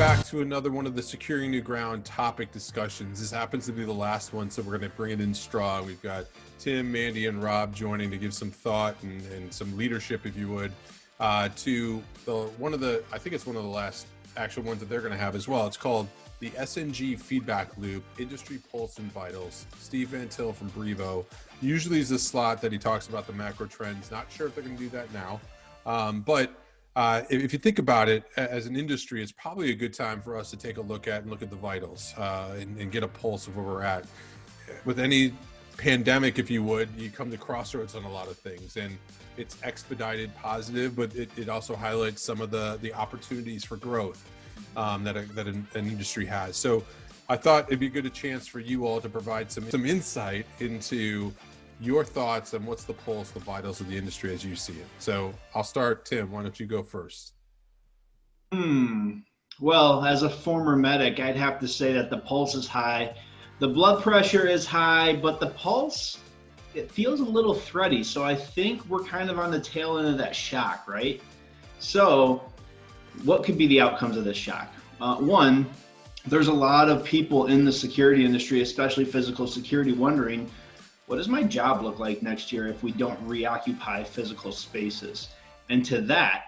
back to another one of the Securing New Ground topic discussions. This happens to be the last one, so we're going to bring it in strong. We've got Tim, Mandy, and Rob joining to give some thought and some leadership, if you would, to I think it's one of the last actual ones that they're going to have as well. It's called the SNG Feedback Loop, Industry Pulse and Vitals. Steve Van Til from Brevo usually is the slot that he talks about the macro trends. Not sure if they're going to do that now, but if you think about it, as an industry, it's probably a good time for us to take a look at the vitals and get a pulse of where we're at. With any pandemic, if you would, you come to crossroads on a lot of things, and it's expedited positive, but it also highlights some of the opportunities for growth that an industry has. So I thought it'd be a good chance for you all to provide some insight into your thoughts on what's the pulse, the vitals of the industry as you see it. So I'll start. Tim, why don't you go first? Well, as a former medic, I'd have to say that the pulse is high. The blood pressure is high, but the pulse, it feels a little thready. So I think we're kind of on the tail end of that shock, right? So what could be the outcomes of this shock? One, there's a lot of people in the security industry, especially physical security, wondering, what does my job look like next year if we don't reoccupy physical spaces? And to that,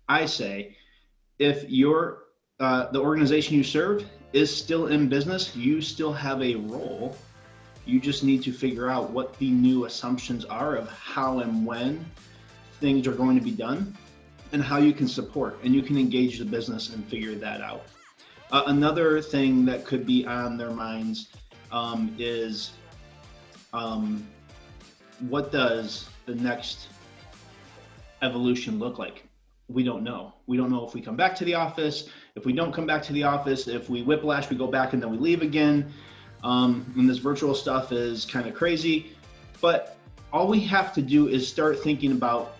I say, if you're the organization you serve is still in business, you still have a role. You just need to figure out what the new assumptions are of how and when things are going to be done and how you can support, and you can engage the business and figure that out. Another thing that could be on their minds is what does the next evolution look like? We don't know. We don't know if we come back to the office, if we don't come back to the office, if we whiplash, we go back and then we leave again. And this virtual stuff is kind of crazy, but all we have to do is start thinking about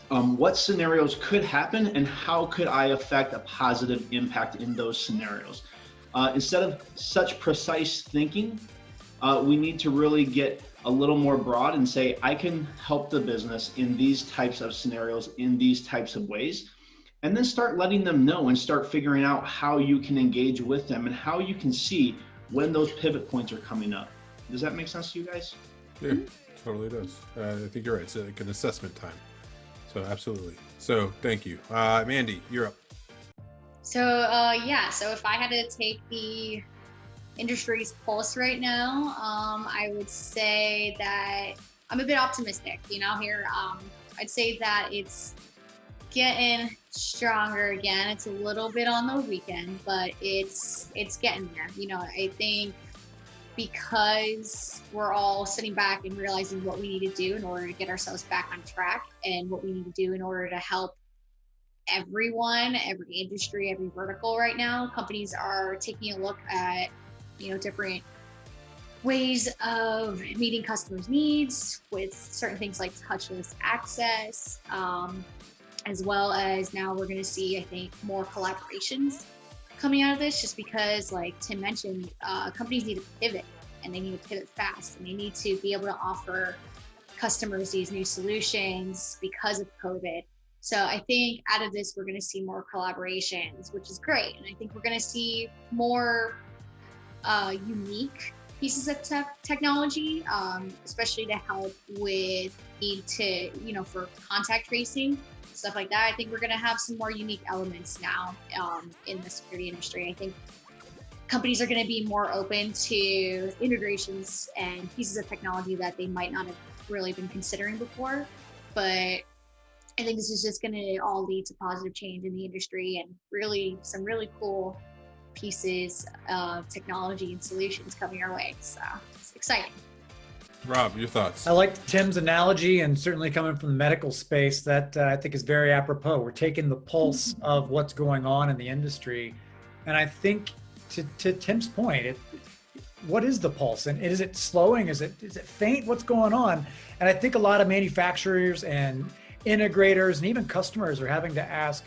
what scenarios could happen and how could I affect a positive impact in those scenarios. Instead of such precise thinking, we need to really get a little more broad and say, I can help the business in these types of scenarios, in these types of ways, and then start letting them know and start figuring out how you can engage with them and how you can see when those pivot points are coming up. Does that make sense to you guys? Yeah, totally does. I think you're right. It's like an assessment time. So absolutely. So thank you. Mandy, you're up. So so if I had to take the industry's pulse right now, I would say that I'm a bit optimistic, here. I'd say that it's getting stronger again. It's a little bit on the weekend, but it's getting there. I think because we're all sitting back and realizing what we need to do in order to get ourselves back on track and what we need to do in order to help everyone, every industry, every vertical right now. Companies are taking a look at different ways of meeting customers' needs with certain things like touchless access, as well as now we're going to see, I think, more collaborations coming out of this, just because, like Tim mentioned, companies need to pivot, and they need to pivot fast, and they need to be able to offer customers these new solutions because of COVID. So I think out of this, we're going to see more collaborations, which is great. And I think we're going to see more unique pieces of technology, especially to help with need to, for contact tracing, stuff like that. I think we're going to have some more unique elements now in the security industry. I think companies are going to be more open to integrations and pieces of technology that they might not have really been considering before. But I think this is just going to all lead to positive change in the industry and really some really cool pieces of technology and solutions coming our way. So it's exciting. Rob, your thoughts? I liked Tim's analogy, and certainly coming from the medical space, that I think is very apropos. We're taking the pulse of what's going on in the industry. And I think to Tim's point, what is the pulse? And is it slowing? Is it faint? What's going on? And I think a lot of manufacturers and integrators and even customers are having to ask,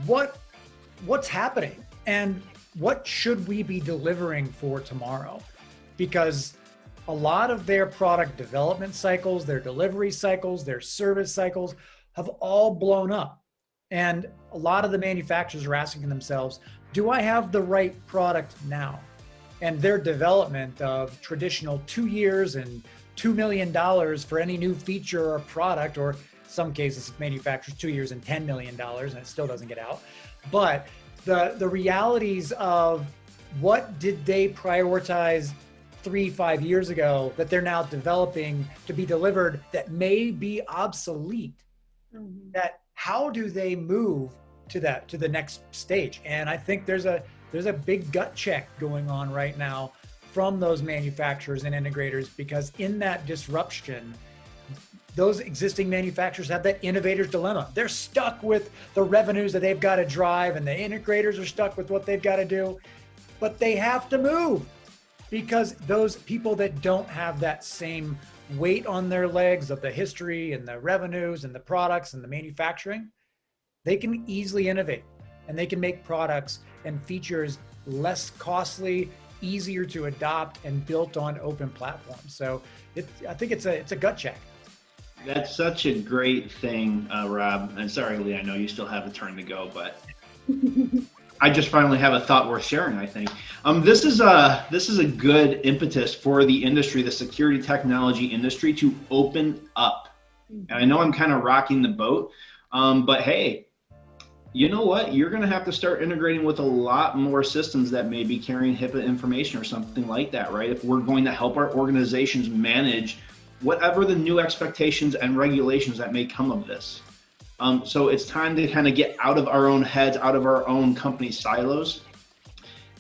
what's happening? And what should we be delivering for tomorrow? Because a lot of their product development cycles, their delivery cycles, their service cycles have all blown up. And a lot of the manufacturers are asking themselves, do I have the right product now? And their development of traditional 2 years and $2 million for any new feature or product, or some cases manufacturers 2 years and $10 million, and it still doesn't get out. But the realities of what did they prioritize 3-5 years ago that they're now developing to be delivered that may be obsolete, that how do they move to the next stage? And I think there's a big gut check going on right now from those manufacturers and integrators, because in that disruption, those existing manufacturers have that innovator's dilemma. They're stuck with the revenues that they've got to drive, and the integrators are stuck with what they've got to do, but they have to move, because those people that don't have that same weight on their legs of the history and the revenues and the products and the manufacturing, they can easily innovate, and they can make products and features less costly, easier to adopt, and built on open platforms. So I think it's a gut check. That's such a great thing, Rob. And sorry, Lee, I know you still have a turn to go, but I just finally have a thought worth sharing, I think. This is a good impetus for the industry, the security technology industry, to open up. And I know I'm kind of rocking the boat, but hey, you know what? You're going to have to start integrating with a lot more systems that may be carrying HIPAA information or something like that, right? If we're going to help our organizations manage whatever the new expectations and regulations that may come of this. So it's time to kind of get out of our own heads, out of our own company silos.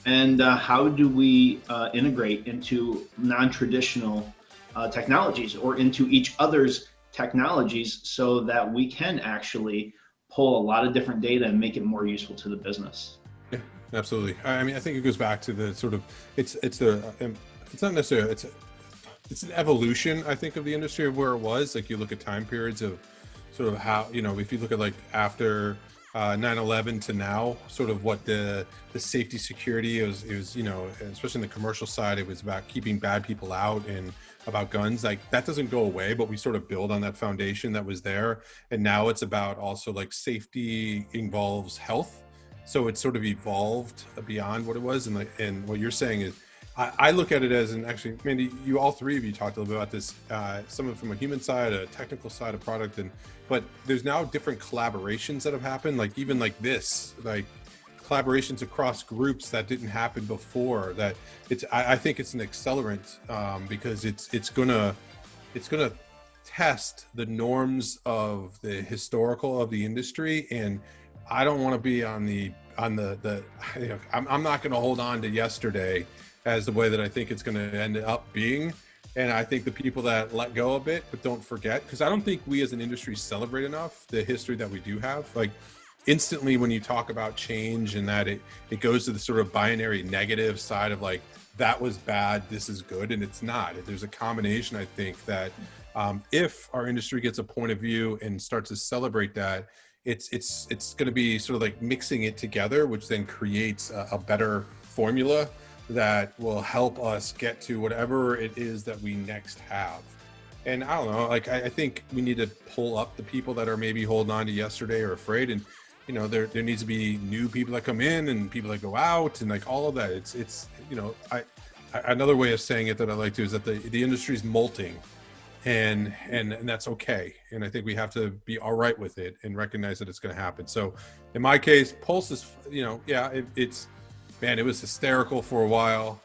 And how do we integrate into non-traditional technologies or into each other's technologies so that we can actually pull a lot of different data and make it more useful to the business? Yeah, absolutely. I mean, I think it goes back to the sort of, it's not necessarily, it's an evolution, I think, of the industry of where it was. Like, you look at time periods of sort of how, if you look at like after 9/11 to now, sort of what the safety security it was, especially in the commercial side, it was about keeping bad people out and about guns. Like, that doesn't go away, but we sort of build on that foundation that was there. And now it's about also, like, safety involves health. So it's sort of evolved beyond what it was. And what you're saying is, I look at it as, and actually, Mandy, all three of you talked a little bit about this, some of it from a human side, a technical side, a product, but there's now different collaborations that have happened, like even like this, like collaborations across groups that didn't happen before. That I think it's an accelerant because it's gonna test the norms of the historical of the industry, and I don't want to be on the I'm not going to hold on to yesterday as the way that I think it's going to end up being. And I think the people that let go of it, but don't forget, because I don't think we as an industry celebrate enough the history that we do have. Like, instantly when you talk about change and that it goes to the sort of binary negative side of like, that was bad, this is good, and it's not. There's a combination, I think, that if our industry gets a point of view and starts to celebrate that, it's going to be sort of like mixing it together, which then creates a better formula that will help us get to whatever it is that we next have. And I don't know, like, I think we need to pull up the people that are maybe holding on to yesterday or afraid. And, there needs to be new people that come in and people that go out and like all of that. It's another way of saying it that I like to is that the industry's molting and that's okay. And I think we have to be all right with it and recognize that it's going to happen. So in my case, Pulse is, it was hysterical for a while.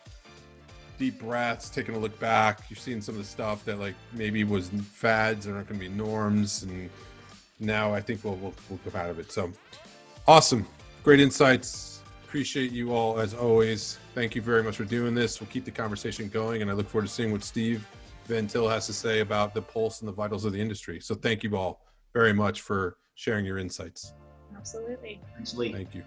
Deep breaths, taking a look back. You're seeing some of the stuff that like maybe was fads are not going to be norms, and now I think we'll come out of it. So awesome, great insights. Appreciate you all as always. Thank you very much for doing this. We'll keep the conversation going, and I look forward to seeing what Steve Ventil has to say about the pulse and the vitals of the industry. So thank you all very much for sharing your insights. Absolutely. Thanks, Lee. Thank you.